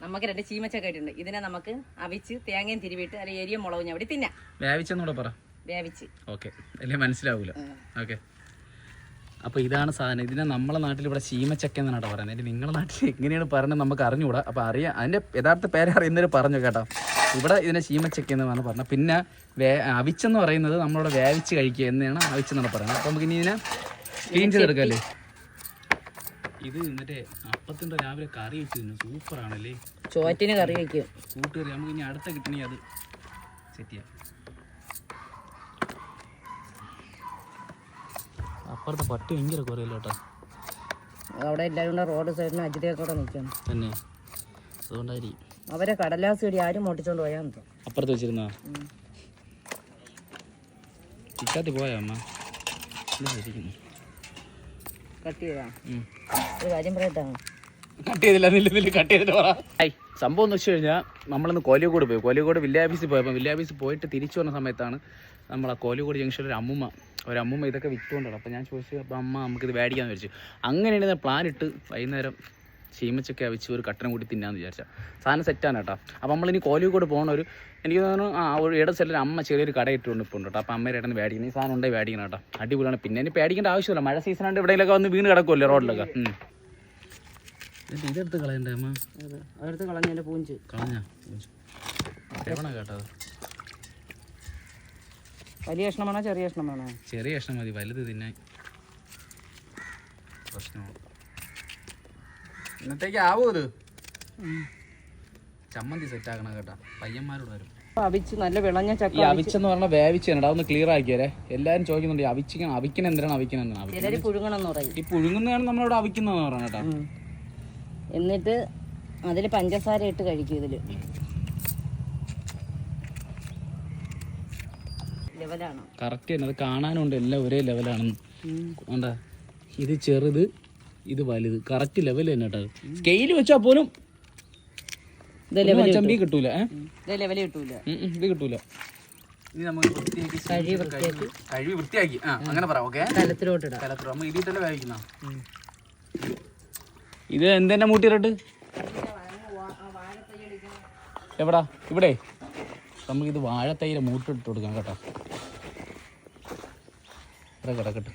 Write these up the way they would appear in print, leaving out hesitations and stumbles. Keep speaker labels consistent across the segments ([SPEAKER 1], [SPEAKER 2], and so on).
[SPEAKER 1] നമുക്ക് 2 ചീമച്ചക്ക ആയിട്ടുണ്ട്. ഇതിനെ നമുക്ക് അവിച്ച് തേങ്ങയും തിരുവിട്ട് അല്ലെങ്കിൽ എരിയ മുളകും അവിടെ തിന്നാം.
[SPEAKER 2] വേവിച്ചെന്നൂടെ പറ.
[SPEAKER 1] വേവിച്ച്.
[SPEAKER 2] ഓക്കെ, അല്ലേ മനസ്സിലാവൂല. ഓക്കെ, അപ്പോൾ ഇതാണ് സാധനം. ഇതിനെ നമ്മളെ നാട്ടിൽ ഇവിടെ ചീമച്ചക്ക എന്നാണ് പറയുന്നത്. അതിന് നിങ്ങളുടെ നാട്ടിൽ എങ്ങനെയാണ് പറയുന്നത് നമുക്ക് അറിഞ്ഞുകൂടാ. അപ്പോൾ അറിയാം, അതിൻ്റെ യഥാർത്ഥ പേര് അറിയുന്നവർ പറഞ്ഞു കേട്ടോ. ഇവിടെ ഇതിനെ ചീമച്ചക്ക എന്നാണ് പറഞ്ഞത്. പിന്നെ അവിച്ചെന്ന് പറയുന്നത് നമ്മളിവിടെ വേവിച്ച് കഴിക്കുക എന്നാണ് അവിച്ചെന്നാണ് പറയുന്നത്. അപ്പോൾ നമുക്ക് ഇനി ഇതിനെ ക്ലീൻ ചെയ്തെടുക്കല്ലേ. ഇത് എന്നിട്ട് അപ്പത്തിൻ്റെ രാവിലെ കറി വെച്ച് തിന്നു. സൂപ്പറാണല്ലേ.
[SPEAKER 1] ചോറ്റിന് കറി വയ്ക്കും.
[SPEAKER 2] കൂട്ടുകറി നമുക്ക് ഇനി അടുത്ത കിട്ടണമെങ്കിൽ അത് സെറ്റ് ചെയ്യാം. അപ്പുറത്തെ പട്ടി ഭയങ്കര കുറയല്ലോ കേട്ടോ.
[SPEAKER 1] അവിടെ എല്ലാവരും കൂടെ റോഡ് സൈഡിന് അജിതയൊക്കെ കൂടെ നിൽക്കണം
[SPEAKER 2] തന്നെ. അതുകൊണ്ടായിരിക്കും
[SPEAKER 1] അവരെ കടലാസ് ചെടി ആരും മോട്ടിച്ചോണ്ട് പോയാൽ
[SPEAKER 2] അപ്പുറത്ത് വെച്ചിരുന്നാ. ചിക്കാത്തി പോയാ അമ്മ
[SPEAKER 1] കട്ട് ചെയ്താ. ഒരു കാര്യം പറയട്ടാണ്,
[SPEAKER 2] കട്ട് ചെയ്തില്ല. കട്ട് ചെയ്തിട്ട് പറ. സംഭവം എന്ന് വെച്ച് കഴിഞ്ഞാൽ നമ്മളിന്ന് കോലിക്കോട് പോയി. കോലിക്കോട് വില്ലേജ് ഓഫീസിൽ പോയപ്പോൾ വില്ലേജ് ഓഫീസിൽ പോയിട്ട് തിരിച്ചു വന്ന സമയത്താണ് നമ്മൾ ആ കോലിക്കോട് ജംഗ്ഷനിൽ ഒരു അമ്മൂമ്മ ഇതൊക്കെ വിറ്റുകൊണ്ടാണ്. അപ്പോൾ ഞാൻ ചോദിച്ചു, അപ്പോൾ അമ്മ നമുക്കിത് മേടിക്കാമെന്ന് വിചാരിച്ചു. അങ്ങനെയാണ് പ്ലാൻ ഇട്ട് വൈകുന്നേരം ചീമച്ചൊക്കെ അവിച്ച് ഒരു കട്ടനം കൂടി തിന്നാന്ന് വിചാരിച്ചാൽ സാധനം സെറ്റാണ് കേട്ടോ. അപ്പോൾ നമ്മളിനി കോലിക്കോട് പോകണൊരു എനിക്ക് തോന്നുന്നു ഒരു ഇട സ്ഥലത്തിൽ അമ്മ ചെറിയൊരു കട ഇട്ടുകൊണ്ട് ഇപ്പോൾ ഉണ്ട് കേട്ടോ. അപ്പോൾ അമ്മയുടെ ഇടന്ന് മേടിക്കണം. ഈ സാധനം ഉണ്ടെങ്കിൽ മേടിക്കണം കേട്ടോ. അടിപൊളിയാണ്. പിന്നെ ഇനി പേടിക്കേണ്ട ആവശ്യമില്ല. മഴ സീസണാണ്ട് എവിടെയെങ്കിലൊക്കെ വന്ന് വീണ് കിടക്കുമല്ലോ റോഡിലൊക്കെ. ഇതെടുത്ത് കളയണ്ടേ അമ്മ?
[SPEAKER 1] അതെടുത്ത് കളഞ്ഞ പൂഞ്ച്
[SPEAKER 2] കളഞ്ഞാ എവണ കേട്ടോ.
[SPEAKER 1] വലിയ കഷ്ണം വേണോ ചെറിയ കഷ്ണം വേണോ?
[SPEAKER 2] ചെറിയ കഷ്ണം മതി, വലുത് തിന്നാൻ പ്രശ്നമാണ്. ഇന്നത്തേക്ക് ആവോ ഇത്? ചമ്മന്തി സെറ്റ് ആക്കണം കേട്ടോ. പയ്യന്മാരോട് വരും.
[SPEAKER 1] അവിച്ച് നല്ല വിളഞ്ഞ ചക്ക.
[SPEAKER 2] ഈ അവിച്ചെന്ന് പറഞ്ഞാൽ വേവിച്ചാണ്. അതൊന്ന് ക്ലിയർ ആക്കിയാലേ. എല്ലാവരും ചോദിക്കുന്നുണ്ട് അവിക്കണം എന്തിനാണ് അവിക്കണം.
[SPEAKER 1] ചിലര് പുഴുങ്ങണം പറയും.
[SPEAKER 2] ഈ പുഴുങ്ങുന്നതാണ് നമ്മളിവിടെ അവിക്കുന്നതെന്ന് പറഞ്ഞ കേട്ടോ.
[SPEAKER 1] എന്നിട്ട് അതിൽ പഞ്ചസാര ഇട്ട് കഴിക്കും. ഇതില് ലെവലാണ്
[SPEAKER 2] കറക്റ്റ് തന്നെ. അത് കാണാനുണ്ട് എല്ലാം ഒരേ ലെവലാണെന്ന്. എന്താ ഇത് ചെറുത് ഇത് വലുത് കറക്റ്റ് ലെവൽ തന്നെ കേട്ടോ. സ്കെയില് വെച്ചാൽ പോലും ചമ്പി കിട്ടൂല. ഇത് കിട്ടൂല. ഇനി നമുക്ക് കഴുകി വൃത്തിയാക്കി അങ്ങനെ പറയാം. ഓക്കെ, കലത്തിലോട്ട് നമ്മൾ ഇതിട്ടല്ലേ വേവിക്കുന്ന. ഇത് എന്തെന്നെ മൂട്ടിയിട്ട് എവിടാ? ഇവിടെ നമുക്കിത് വാഴത്തൈര മൂട്ടിട്ട് കൊടുക്കാം കേട്ടോ. ഇവിടെ കിടക്കട്ടെ.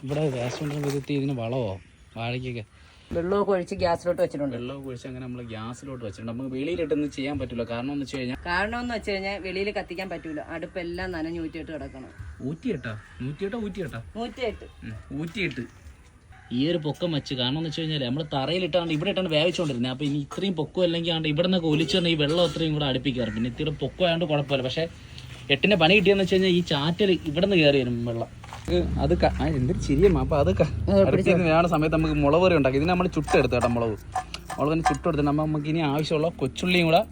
[SPEAKER 2] ഇവിടെ ഗ്യാസ് കൊണ്ടുവരുത്തി ഇതിന് വളമോ വാഴയ്ക്കൊക്കെ
[SPEAKER 1] വെള്ളമൊക്കെ ഒഴിച്ച് ഗ്യാസിലോട്ട് വെച്ചിട്ടുണ്ട്.
[SPEAKER 2] വെള്ളമൊക്കെ ഒഴിച്ച് അങ്ങനെ നമ്മൾ ഗ്യാസിലോട്ട് വെച്ചിട്ടുണ്ട്. നമുക്ക് വെളിയിലിട്ടൊന്നും ചെയ്യാൻ പറ്റില്ല. കാരണം എന്ന് വെച്ച് കഴിഞ്ഞാൽ
[SPEAKER 1] വെളിയിൽ കത്തിക്കാൻ പറ്റൂല. അടുപ്പെല്ലാം നനഞ്ഞ് ഊറ്റിയിട്ട് കിടക്കണം.
[SPEAKER 2] ഊറ്റിയിട്ട് ഈ ഒരു പൊക്കം വെച്ച്. കാരണം എന്ന് വെച്ച് കഴിഞ്ഞാൽ നമ്മൾ തറയിലിട്ടാണ്ട് ഇവിടെ ഇട്ടാണ് വേവിച്ചുകൊണ്ടിരുന്നത്. അപ്പോൾ ഇനി ഇത്രയും പൊക്കം അല്ലെങ്കിൽ ആണ്ട് ഇവിടെ നിന്നൊക്കെ ഒലിച്ചാണ് ഈ വെള്ളം അത്രയും കൂടെ അടുപ്പിക്കാറ്. പിന്നെ ഇത്തിരി പൊക്കം ആയതുകൊണ്ട് കുഴപ്പമില്ല. പക്ഷേ എട്ടിൻ്റെ പണി കിട്ടിയെന്ന് വെച്ച് കഴിഞ്ഞാൽ ഈ ചാറ്റൽ ഇവിടെ നിന്ന് കയറി വരും വെള്ളം. അത് എന്തൊരു ചിരിയമ്മ. അപ്പോൾ അത് വേണ്ട സമയത്ത് നമുക്ക് മുളക് കറി ഉണ്ടാക്കി. ഇതിന് നമ്മൾ ചുട്ടെടുത്ത് കേട്ടോ. മുളകിന് ചുട്ടെടുത്തിട്ട് നമുക്ക് ഇനി ആവശ്യമുള്ള കൊച്ചുള്ളിയും കൂടെ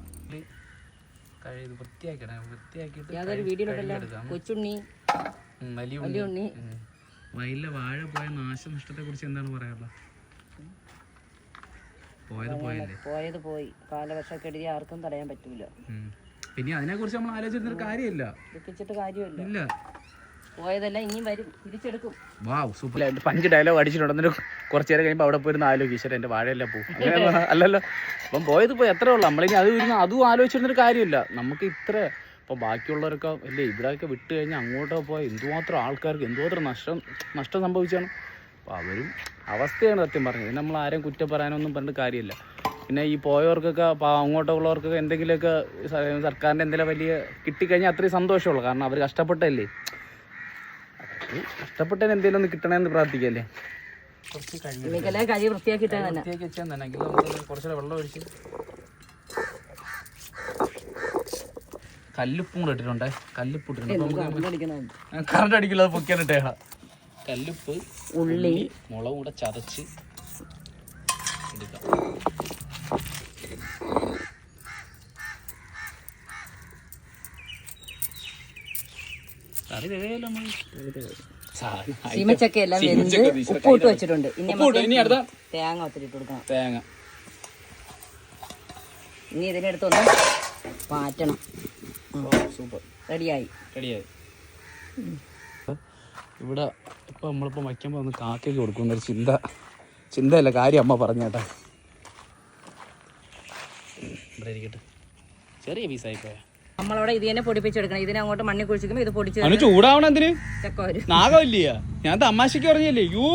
[SPEAKER 2] വയലിലെ വാഴ പോയ നാശനഷ്ടത്തെ കുറിച്ച് എന്താണ് പറയാനുള്ളത്?
[SPEAKER 1] പോയത് പോയി. കാലവർഷക്കെടുതി ആർക്കും തടയാൻ പറ്റൂല.
[SPEAKER 2] പിന്നെ അതിനെ കുറിച്ച് നമ്മൾ ആലോചിച്ചിരുന്നൊരു കാര്യമില്ല.
[SPEAKER 1] ദുഃഖിച്ചിട്ട് കാര്യമില്ല. പോയതെല്ലാം ഇനിയും വരും, തിരിച്ചെടുക്കും.
[SPEAKER 2] വാവ്, സൂപ്പർ. 5 ഡയലോഗ് അടിച്ചിട്ടുണ്ടെന്നിട്ട് കുറച്ച് നേരം കഴിയുമ്പോൾ അവിടെ പോയിരുന്ന ആലോചിക്കും, ഈശ്വരൻ എൻ്റെ വാഴയെല്ലാം പോകും. അങ്ങനെ അല്ലല്ലോ. അപ്പം പോയത് പോയി, എത്രയേ ഉള്ളൂ. നമ്മളിനി അതും ആലോചിച്ചിരുന്നൊരു കാര്യമില്ല. നമുക്ക് ഇത്ര ഇപ്പം ബാക്കിയുള്ളവരൊക്കെ അല്ലേ ഇവിടെയൊക്കെ വിട്ട് കഴിഞ്ഞാൽ അങ്ങോട്ടോ പോയാൽ എന്തുമാത്രം ആൾക്കാർക്ക് എന്തുമാത്രം നഷ്ടം സംഭവിച്ചാണ്. അപ്പോൾ അവരും അവസ്ഥയാണ് സത്യം പറഞ്ഞത്. നമ്മൾ ആരെയും കുറ്റം പറയാനൊന്നും പറഞ്ഞിട്ട് കാര്യമില്ല. പിന്നെ ഈ പോയവർക്കൊക്കെ അങ്ങോട്ടുള്ളവർക്കൊക്കെ എന്തെങ്കിലുമൊക്കെ സർക്കാരിൻ്റെ എന്തെങ്കിലും വലിയ കിട്ടിക്കഴിഞ്ഞാൽ അത്രയും സന്തോഷമുള്ളൂ. കാരണം അവർ കഷ്ടപ്പെട്ടല്ലേ. കഷ്ടപ്പെട്ടതിന് എന്തെങ്കിലും ഒന്ന് കിട്ടണമെന്ന് പ്രാർത്ഥിക്കല്ലേ.
[SPEAKER 1] വൃത്തിയാക്കി വെച്ചാൽ
[SPEAKER 2] തന്നെ കുറച്ചുകൂടെ വെള്ളം ഒഴിച്ച് കല്ലുപ്പും കൂടെ ഇട്ടിട്ടുണ്ട്. കല്ലുപ്പ് ഇട്ടിട്ടുണ്ട്. കറണ്ട് അടിക്കില്ല, അത് പൊക്കിയാനിട്ടേ. കല്ലുപ്പ്,
[SPEAKER 1] ഉള്ളി,
[SPEAKER 2] മുളകും കൂടെ ചതച്ച് എടുക്കാം. കറി തികയല്ലോ.
[SPEAKER 1] ചീമച്ചക്കയെല്ലാം ഉപ്പിട്ട് വെച്ചിട്ടുണ്ട്. ഇനി അടുത്ത തേങ്ങ ഒത്തിരി ഇട്ട് കൊടുക്കണം.
[SPEAKER 2] തേങ്ങ
[SPEAKER 1] ഇനി ഇതിനെടുത്തൊന്ന് മാറ്റണം.
[SPEAKER 2] സൂപ്പർ.
[SPEAKER 1] റെഡിയായി.
[SPEAKER 2] ഇവിടെ ഇപ്പം നമ്മളിപ്പോൾ വയ്ക്കുമ്പോൾ ഒന്ന് കാക്കയ്ക്ക് കൊടുക്കുന്നൊരു ചിന്തയല്ല കാര്യം അമ്മ പറഞ്ഞേട്ടാ. ഇവിടെ ഇരിക്കട്ടെ. ചെറിയ പീസായി പോയാ
[SPEAKER 1] നമ്മളവിടെ ഇത് തന്നെ പൊടിപ്പിച്ചെടുക്കണം. ഇതിനെ അങ്ങോട്ട് മണ്ണി കുഴിച്ചിരിക്കുമ്പോ ഇത് പൊടിച്ച്
[SPEAKER 2] അവന് ചൂടാവണം എന്തിന്?
[SPEAKER 1] ചക്കോര്
[SPEAKER 2] നാഗമില്ല. ഞാൻ തമാശക്ക് പറഞ്ഞല്ലേ. യൂ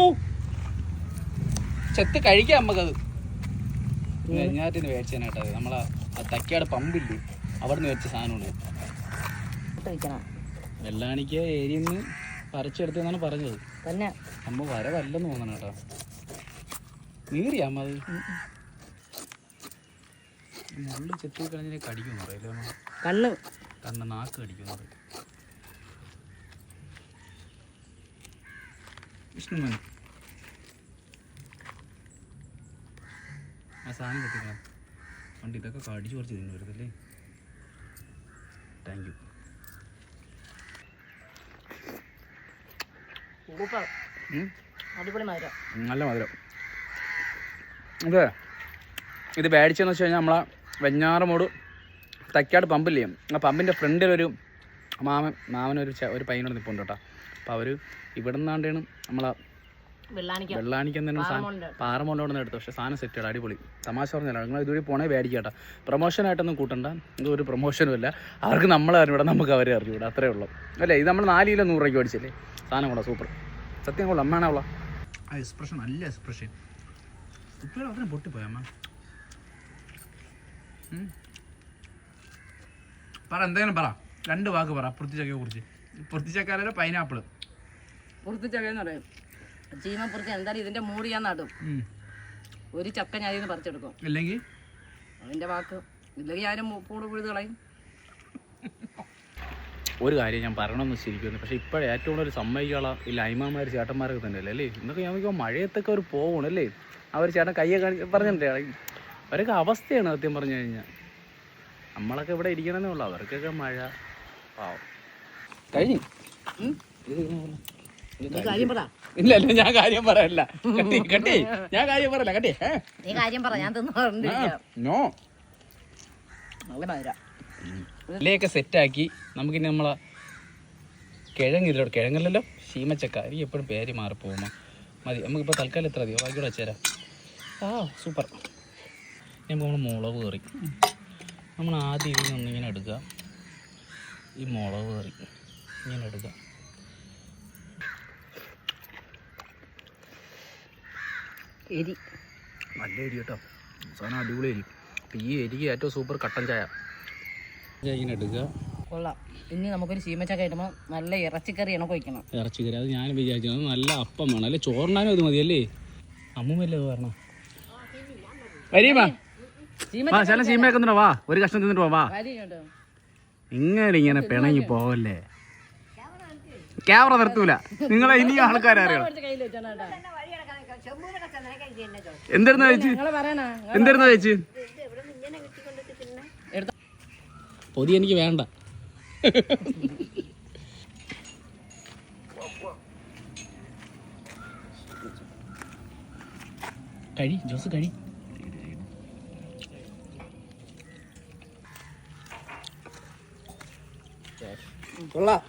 [SPEAKER 2] ചെത്ത് കഴിക്കാം നമുക്കത്. ഞാറ്റിന് മേടിച്ചതിനായിട്ടത് നമ്മളെ തക്കാട് പമ്പില്ലേ അവിടെ നിന്ന് മേടിച്ച സാധനമുണ്ട്. വെള്ളാണിക്ക് ഏരിയന്ന് പറിച്ചെടുത്തെന്നാണ് പറഞ്ഞത്.
[SPEAKER 1] തന്നെ
[SPEAKER 2] അമ്മ വരവല്ലെന്ന് തോന്നണം കേട്ടോ. നീറിയാ അമ്മ അത് മുള്ളു ചെത്തി കളഞ്ഞിനെ കടിക്കുന്നു പറയല്ലോ. കണ്ണ് നാക്ക് കടിക്കുന്നു പറയും. വിഷ്ണുമൻ ആ സാധനം കെട്ടിക്കണം. പണ്ട് ഇതൊക്കെ കടിച്ചു കുറച്ച് തിന്നു വരുന്നല്ലേ. Thank you.
[SPEAKER 1] അടിപൊളി മധുരം,
[SPEAKER 2] നല്ല മധുരം. അതെ ഇത് മേടിച്ചതെന്ന് വെച്ച് കഴിഞ്ഞാൽ നമ്മളെ വെഞ്ഞാറമൂട് തക്കാട് പമ്പില്ലേ, ആ പമ്പിൻ്റെ ഫ്രണ്ടിലൊരു മാമനൊരു പയ്യനോട് നിൽപ്പുണ്ട് കേട്ടോ. അപ്പോൾ അവർ ഇവിടെ നിന്നാണ്ടാണ് നമ്മളെ വെള്ളാണിക്ക് തന്നെ പാറമോളിനോട് നിന്ന് എടുത്തു. പക്ഷേ സാധനം സെറ്റ് ചെയ്യണം, അടിപൊളി. തമാശ പറഞ്ഞല്ല, നിങ്ങൾ ഇതുവഴി പോണേ മേടിക്കട്ടെ. പ്രൊമോഷനായിട്ടൊന്നും കൂട്ടണ്ട, ഇതൊരു പ്രൊമോഷനും ഇല്ല. അവർക്ക് നമ്മളെ അറിഞ്ഞൂടാ, നമുക്ക് അവരെ അറിഞ്ഞൂടാ, അത്രേ ഉള്ളൂ അല്ലേ. ഇത് നമ്മൾ 4 കിലോ 100 രൂപയ്ക്ക് മേടിച്ചില്ലേ. സാധനം കൊള്ളാം, സൂപ്പർ. സത്യം കൊള്ളാം. അമ്മയാണോ ഉള്ള ആ എക്സ്പ്രഷൻ, നല്ല എക്സ്പ്രഷൻ. ഇപ്പോഴും അത്ര പൊട്ടിപ്പോയ അമ്മ. പറ, എന്തെങ്കിലും പറ, 2 വാക്ക് പറ പുറത്തിച്ചക്കയെ കുറിച്ച്. പുറത്തിച്ചക്കാരല്ല പൈനാപ്പിള്.
[SPEAKER 1] പുറത്തിച്ചക്കയെന്ന് പറയും ചീമപ്പുറത്ത്. എന്തായാലും ഇതിന്റെ മൂടി ഞാൻ നടും. ഒരു ചക്ക ഞാൻ ഇതിന് പറിച്ചെടുക്കും.
[SPEAKER 2] ഇല്ലെങ്കിൽ
[SPEAKER 1] അതിന്റെ വാക്ക് ഇല്ലെങ്കിൽ ഞാനും പൂട് പുഴുത് കളയും.
[SPEAKER 2] ഒരു കാര്യം ഞാൻ പറയണമെന്ന് ശരിക്കുന്നു. പക്ഷേ ഇപ്പോഴേ ഏറ്റവും കൂടുതൽ സമ്മതിക്കാനുള്ള ഈ ലൈമാന്മാർ ചേട്ടന്മാരൊക്കെ തന്നെയല്ലേ അല്ലേ. ഇന്നൊക്കെ ഞാൻ നോക്കിയാൽ മഴയത്തൊക്കെ അവർ പോകണല്ലേ. അവർ ചേട്ടൻ കയ്യൊക്കെ പറഞ്ഞിട്ടേ അവരൊക്കെ അവസ്ഥയാണ് സത്യം പറഞ്ഞു കഴിഞ്ഞാൽ. നമ്മളൊക്കെ ഇവിടെ ഇരിക്കണമെന്നേ ഉള്ളൂ, അവർക്കൊക്കെ മഴ പാവം. കഴിഞ്ഞു. ഇല്ല ഇല്ല, ഞാൻ കാര്യം പറയല്ല. കട്ടി ഞാൻ കാര്യം പറയല്ല. കട്ടി
[SPEAKER 1] നീ കാര്യം പറ, ഞാൻ
[SPEAKER 2] നോ. ഇലയൊക്കെ സെറ്റാക്കി നമുക്കിനി നമ്മളെ കിഴങ്ങല്ലല്ലോ, ശീമച്ചക്ക. എനിക്ക് എപ്പോഴും പേര് മാറിപ്പോകുമ്പോ മതി. നമുക്കിപ്പോൾ തൽക്കാലം എത്ര മതിയോ ബാക്കിയോടെ വെച്ചുതരാം. സൂപ്പർ. നമ്മൾ മുളക് കറി നമ്മൾ ആദ്യം ഇതിൽ നിന്നിങ്ങനെ എടുക്കുക. ഈ മുളക് കറി ഇങ്ങനെ എടുക്കുക.
[SPEAKER 1] എരി
[SPEAKER 2] നല്ല എരി കേട്ടോ, സാധനം അടിപൊളി എരി. അപ്പം ഈ എരിക്ക് ഏറ്റവും സൂപ്പർ കട്ടൻ ചായ ഇങ്ങനെ എടുക്കുക.
[SPEAKER 1] കൊള്ളാം. ഇനി നമുക്കൊരു ചീമച്ചക്ക കിട്ടുമ്പോൾ നല്ല ഇറച്ചിക്കറി ഇണക്ക് വയ്ക്കണം.
[SPEAKER 2] ഇറച്ചിക്കറി അത് ഞാൻ വിചാരിച്ചത് നല്ല അപ്പം വേണം അല്ലേ, ചോറിനാനും അത് മതിയല്ലേ. അമ്മൂമ്മല്ലേ പറഞ്ഞോ വരീമാ ചില ചീമയൊക്കെ വാ, ഒരു കഷ്ണം തിന്നിട്ട് വാ. ഇങ്ങനെ പിണങ്ങി പോവല്ലേ. ക്യാമറ നിർത്തൂല, നിങ്ങളെ ഇനിയും ആൾക്കാരറിയണം. എന്തായിരുന്നു ചേച്ചി, എന്തായിരുന്നു ചേച്ചി? പൊതി എനിക്ക് വേണ്ട. കഴി ജോസ് കഴി. കൊള്ളാം.